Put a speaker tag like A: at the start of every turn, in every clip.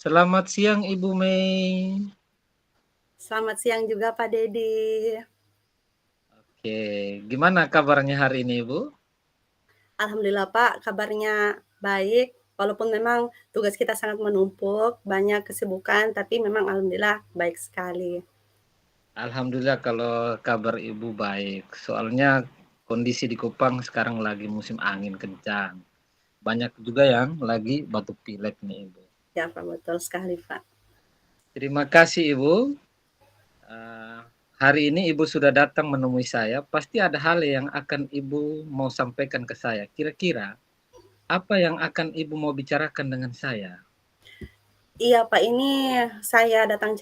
A: Selamat siang Ibu Mei.
B: Selamat siang juga Pak Dedi.
A: Oke, gimana kabarnya hari ini Ibu?
B: Alhamdulillah Pak, kabarnya baik. Walaupun memang tugas kita sangat menumpuk, banyak kesibukan, tapi memang alhamdulillah baik sekali.
A: Alhamdulillah kalau kabar Ibu baik. Soalnya kondisi di Kupang sekarang lagi musim angin kencang. Banyak juga yang lagi batuk pilek nih Ibu.
B: Ya Pak, betul sekali Pak.
A: Terima kasih Ibu. Eh, Hari ini Ibu sudah datang menemui saya. Pasti ada hal yang akan Ibu mau sampaikan ke saya. Kira-kira apa yang akan Ibu mau bicarakan dengan saya?
B: Iya Pak, ini saya datang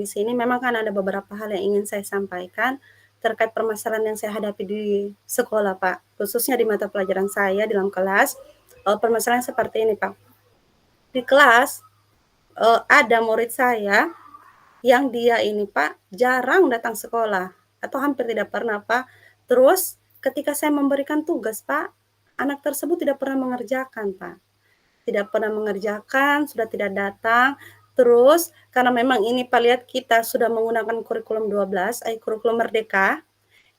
B: di sini. Memang kan ada beberapa hal yang ingin saya sampaikan terkait permasalahan yang saya hadapi di sekolah Pak, khususnya di mata pelajaran saya di dalam kelas. Permasalahan seperti ini Pak. Di kelas ada murid saya yang dia ini Pak, jarang datang sekolah atau hampir tidak pernah Pak. Terus ketika saya memberikan tugas Pak, anak tersebut tidak pernah mengerjakan Pak. Tidak pernah mengerjakan, sudah tidak datang. Terus karena memang ini Pak lihat kita sudah menggunakan kurikulum 12, kurikulum merdeka,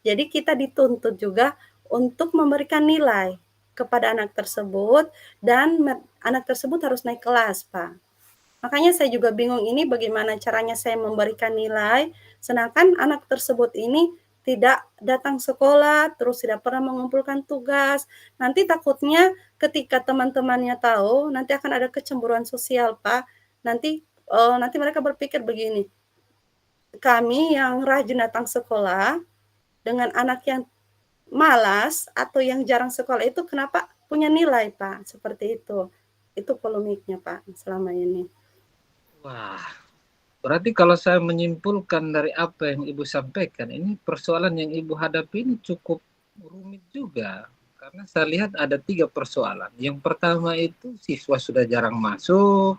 B: jadi kita dituntut juga untuk memberikan nilai kepada anak tersebut dan anak tersebut harus naik kelas Pak. Makanya saya juga bingung ini bagaimana caranya saya memberikan nilai, sedangkan anak tersebut ini tidak datang sekolah, terus tidak pernah mengumpulkan tugas. Nanti takutnya ketika teman-temannya tahu, nanti akan ada kecemburuan sosial, Pak. Nanti mereka berpikir begini, kami yang rajin datang sekolah dengan anak yang malas atau yang jarang sekolah itu kenapa punya nilai, Pak? Seperti itu. Itu polemiknya, Pak, selama ini.
A: Wah, berarti kalau saya menyimpulkan dari apa yang Ibu sampaikan, ini persoalan yang Ibu hadapi ini cukup rumit juga. Karena saya lihat ada 3 persoalan. Yang pertama itu siswa sudah jarang masuk,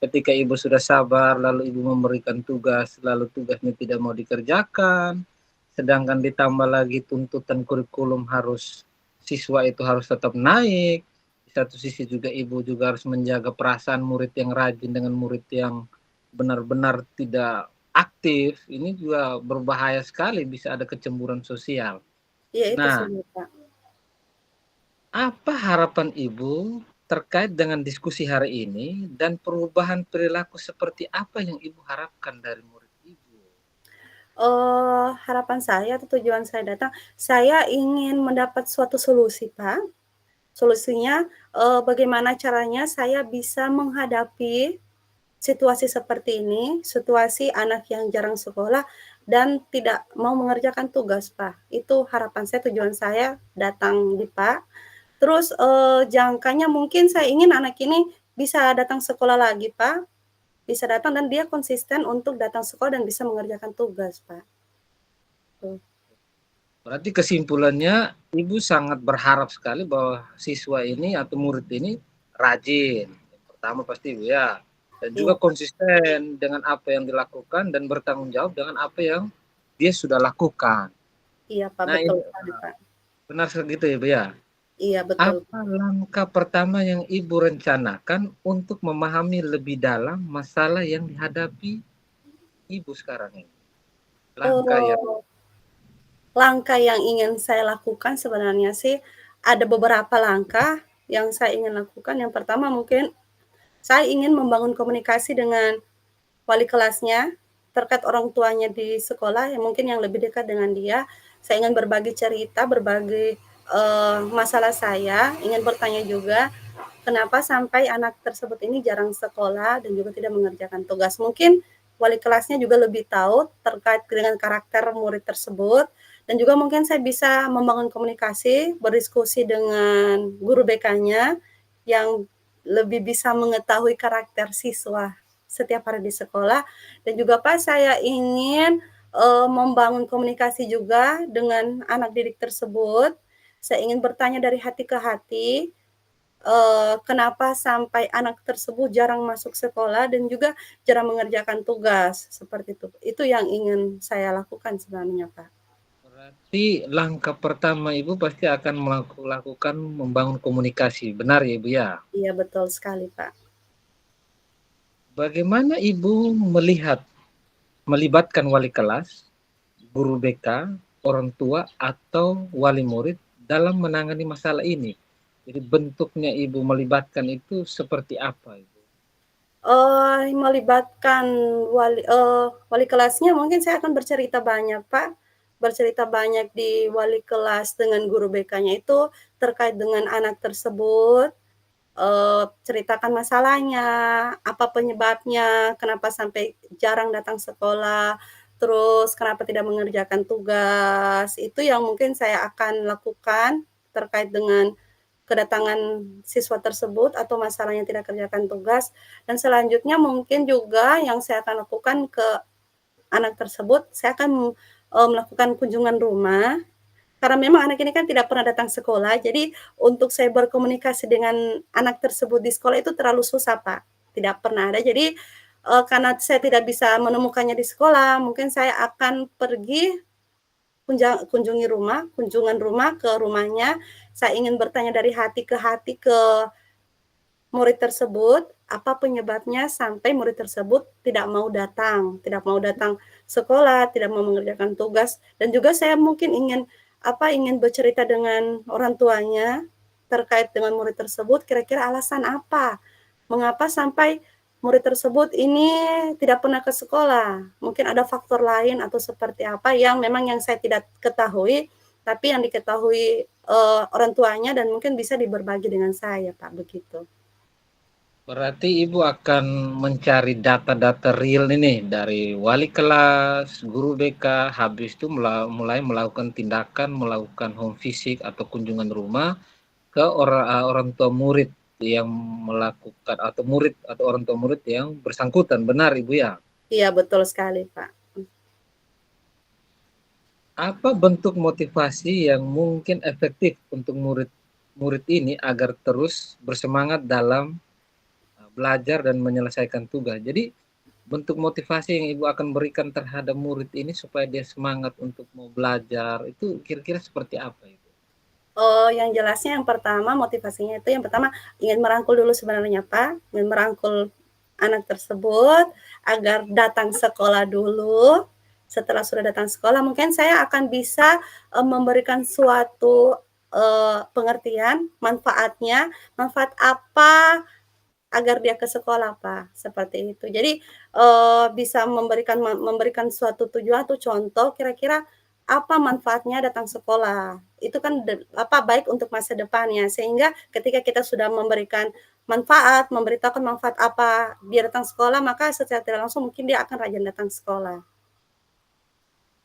A: ketika Ibu sudah sabar, lalu Ibu memberikan tugas, lalu tugasnya tidak mau dikerjakan, sedangkan ditambah lagi tuntutan kurikulum harus siswa itu harus tetap naik. Di satu sisi juga Ibu juga harus menjaga perasaan murid yang rajin dengan murid yang benar-benar tidak aktif. Ini juga berbahaya sekali, bisa ada kecemburuan sosial.
B: Iya, itu
A: Nah,
B: sulit, Pak.
A: apa harapan Ibu terkait dengan diskusi hari ini dan perubahan perilaku seperti apa yang Ibu harapkan dari murid Ibu?
B: Harapan saya atau tujuan saya datang, saya ingin mendapat suatu solusi, Pak. Solusinya, bagaimana caranya saya bisa menghadapi situasi seperti ini, situasi anak yang jarang sekolah dan tidak mau mengerjakan tugas, Pak. Itu harapan saya, tujuan saya datang di Pak. Terus, jangkanya mungkin saya ingin anak ini bisa datang sekolah lagi, Pak. Bisa datang dan dia konsisten untuk datang sekolah dan bisa mengerjakan tugas, Pak. Tuh.
A: Berarti kesimpulannya Ibu sangat berharap sekali bahwa siswa ini atau murid ini rajin. Yang pertama pasti Ibu ya. Dan juga
B: Iya,
A: konsisten dengan apa yang dilakukan dan bertanggung jawab dengan apa yang dia sudah lakukan.
B: iya Pak,
A: Nah
B: betul
A: ini
B: sekali Pak.
A: benar segitu ya Bu ya.
B: Iya betul.
A: Apa langkah pertama yang Ibu rencanakan untuk memahami lebih dalam masalah yang dihadapi Ibu sekarang ini? Langkah yang
B: Oh, langkah yang ingin saya lakukan sebenarnya sih ada beberapa langkah yang saya ingin lakukan. Yang pertama mungkin saya ingin membangun komunikasi dengan wali kelasnya terkait orang tuanya di sekolah yang mungkin yang lebih dekat dengan dia. Saya ingin berbagi cerita, berbagi masalah saya, ingin bertanya juga kenapa sampai anak tersebut ini jarang sekolah dan juga tidak mengerjakan tugas. Mungkin wali kelasnya juga lebih tahu terkait dengan karakter murid tersebut dan juga mungkin saya bisa membangun komunikasi, berdiskusi dengan guru BK-nya yang lebih bisa mengetahui karakter siswa setiap hari di sekolah dan juga Pak saya ingin membangun komunikasi juga dengan anak didik tersebut. Saya ingin bertanya dari hati ke hati kenapa sampai anak tersebut jarang masuk sekolah dan juga jarang mengerjakan tugas, seperti itu. Itu yang ingin saya lakukan sebenarnya, Pak.
A: berarti langkah pertama Ibu pasti akan melakukan membangun komunikasi. Benar ya Ibu ya?
B: Iya, betul sekali, Pak.
A: bagaimana Ibu melihat melibatkan wali kelas, guru BK, orang tua atau wali murid dalam menangani masalah ini? Jadi bentuknya Ibu melibatkan itu seperti apa Ibu?
B: Melibatkan wali kelasnya mungkin saya akan bercerita banyak, Pak. Bercerita banyak di wali kelas dengan guru BK-nya itu terkait dengan anak tersebut, ceritakan masalahnya, apa penyebabnya, kenapa sampai jarang datang sekolah, terus kenapa tidak mengerjakan tugas. Itu yang mungkin saya akan lakukan terkait dengan kedatangan siswa tersebut atau masalahnya tidak kerjakan tugas. Dan selanjutnya mungkin juga yang saya akan lakukan ke anak tersebut, saya akan melakukan kunjungan rumah karena memang anak ini kan tidak pernah datang sekolah, jadi untuk saya berkomunikasi dengan anak tersebut di sekolah itu terlalu susah, Pak. Tidak pernah ada. Jadi, karena saya tidak bisa menemukannya di sekolah, mungkin saya akan pergi kunjungan rumah ke rumahnya. Saya ingin bertanya dari hati ke hati ke murid tersebut, apa penyebabnya sampai murid tersebut tidak mau datang sekolah, tidak mau mengerjakan tugas, dan juga saya mungkin ingin bercerita dengan orang tuanya terkait dengan murid tersebut, kira-kira alasan apa, mengapa sampai murid tersebut ini tidak pernah ke sekolah. Mungkin ada faktor lain atau seperti apa yang memang yang saya tidak ketahui, tapi yang diketahui orang tuanya dan mungkin bisa diberbagi dengan saya, Pak, begitu.
A: Berarti Ibu akan mencari data-data real ini dari wali kelas, guru BK, habis itu mulai melakukan tindakan, melakukan home visit atau kunjungan rumah ke orang tua murid yang melakukan atau murid atau orang tua murid yang bersangkutan. Benar Ibu ya?
B: Iya, betul sekali, Pak.
A: Apa bentuk motivasi yang mungkin efektif untuk murid ini agar terus bersemangat dalam belajar dan menyelesaikan tugas? Jadi bentuk motivasi yang Ibu akan berikan terhadap murid ini supaya dia semangat untuk mau belajar itu kira-kira seperti apa Ibu?
B: Yang jelasnya yang pertama motivasinya itu yang pertama ingin merangkul dulu sebenarnya, Pak, ingin merangkul anak tersebut agar datang sekolah dulu. Setelah sudah datang sekolah mungkin saya akan bisa, memberikan suatu, pengertian manfaatnya, manfaat apa agar dia ke sekolah, Pak, seperti itu. Jadi, bisa memberikan suatu tujuan atau contoh kira-kira apa manfaatnya datang sekolah. Itu kan baik untuk masa depannya, sehingga ketika kita sudah memberikan manfaat, memberitahukan manfaat apa dia datang sekolah, maka secara tidak langsung mungkin dia akan rajin datang sekolah.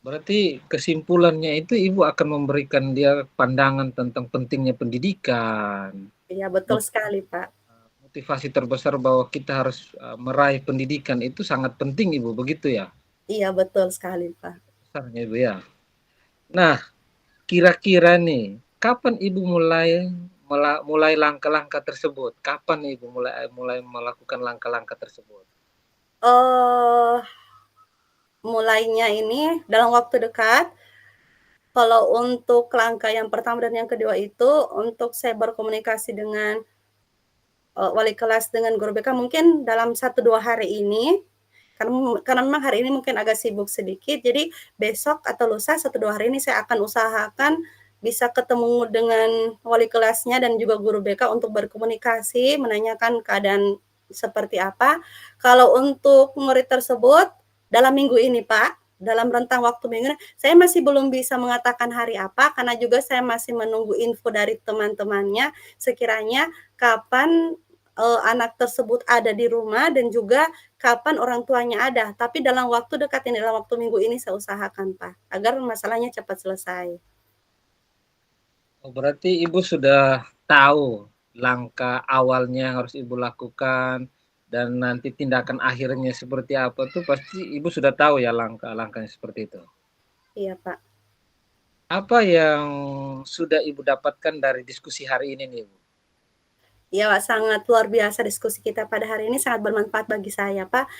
A: Berarti kesimpulannya itu Ibu akan memberikan dia pandangan tentang pentingnya pendidikan,
B: Iya, betul sekali, Pak.
A: motivasi terbesar bahwa kita harus meraih pendidikan itu sangat penting Ibu, begitu ya?
B: Iya, betul sekali, Pak.
A: Besarnya Ibu ya. Nah, kira-kira nih, kapan Ibu mulai langkah-langkah tersebut? Kapan Ibu mulai mulai melakukan langkah-langkah tersebut?
B: Oh, mulainya ini dalam waktu dekat. Kalau untuk langkah yang pertama dan yang kedua itu, untuk saya berkomunikasi dengan, wali kelas dengan guru BK mungkin dalam 1, 2 hari ini, karena memang hari ini mungkin agak sibuk sedikit, jadi besok atau lusa 1, 2 hari ini saya akan usahakan bisa ketemu dengan wali kelasnya dan juga guru BK untuk berkomunikasi, menanyakan keadaan seperti apa. Kalau untuk murid tersebut dalam minggu ini, Pak, dalam rentang waktu minggu ini, saya masih belum bisa mengatakan hari apa, karena juga saya masih menunggu info dari teman-temannya, sekiranya kapan, anak tersebut ada di rumah dan juga kapan orang tuanya ada. Tapi dalam waktu dekat ini, dalam waktu minggu ini saya usahakan, Pak, agar masalahnya cepat selesai.
A: Oh, berarti Ibu sudah tahu langkah awalnya yang harus Ibu lakukan dan nanti tindakan akhirnya seperti apa tuh pasti Ibu sudah tahu ya langkah-langkahnya seperti itu.
B: Iya, Pak.
A: Apa yang sudah Ibu dapatkan dari diskusi hari ini nih, Ibu?
B: Iya, Pak, sangat luar biasa diskusi kita pada hari ini sangat bermanfaat bagi saya, Pak.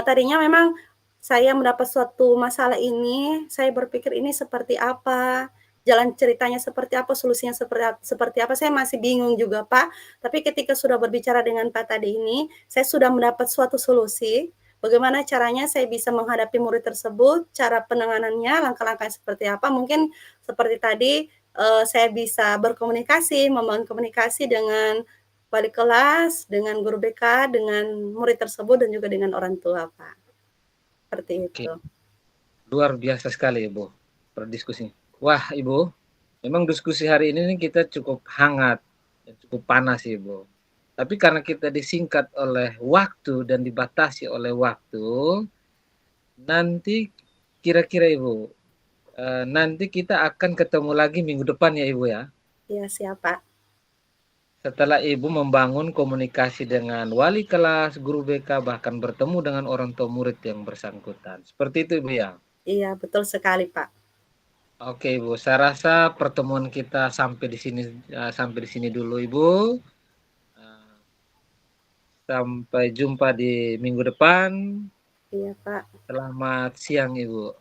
B: Tadinya memang saya mendapat suatu masalah ini, saya berpikir ini seperti apa, jalan ceritanya seperti apa, solusinya seperti apa, saya masih bingung juga, Pak. Tapi ketika sudah berbicara dengan Pak tadi ini, saya sudah mendapat suatu solusi, bagaimana caranya saya bisa menghadapi murid tersebut, cara penanganannya, langkah-langkahnya seperti apa. Mungkin seperti tadi, saya bisa berkomunikasi, membangun komunikasi dengan wali kelas, dengan guru BK, dengan murid tersebut, dan juga dengan orang tua, Pak. Seperti
A: Oke,
B: itu.
A: luar biasa sekali Ibu berdiskusi. Wah Ibu, memang diskusi hari ini nih kita cukup hangat dan cukup panas Ibu. Tapi karena kita disingkat oleh waktu dan dibatasi oleh waktu, nanti kira-kira Ibu, nanti kita akan ketemu lagi minggu depan ya Ibu ya.
B: Iya, siap, Pak.
A: Setelah Ibu membangun komunikasi dengan wali kelas, guru BK, bahkan bertemu dengan orang tua murid yang bersangkutan. Seperti itu Ibu ya.
B: Iya, betul sekali, Pak.
A: Oke Ibu, saya rasa pertemuan kita sampai di sini dulu Ibu. Eh, Sampai jumpa di minggu depan.
B: Iya, Pak.
A: Selamat siang Ibu.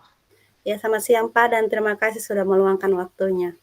B: Ya, selamat siang, Pak, dan terima kasih sudah meluangkan waktunya.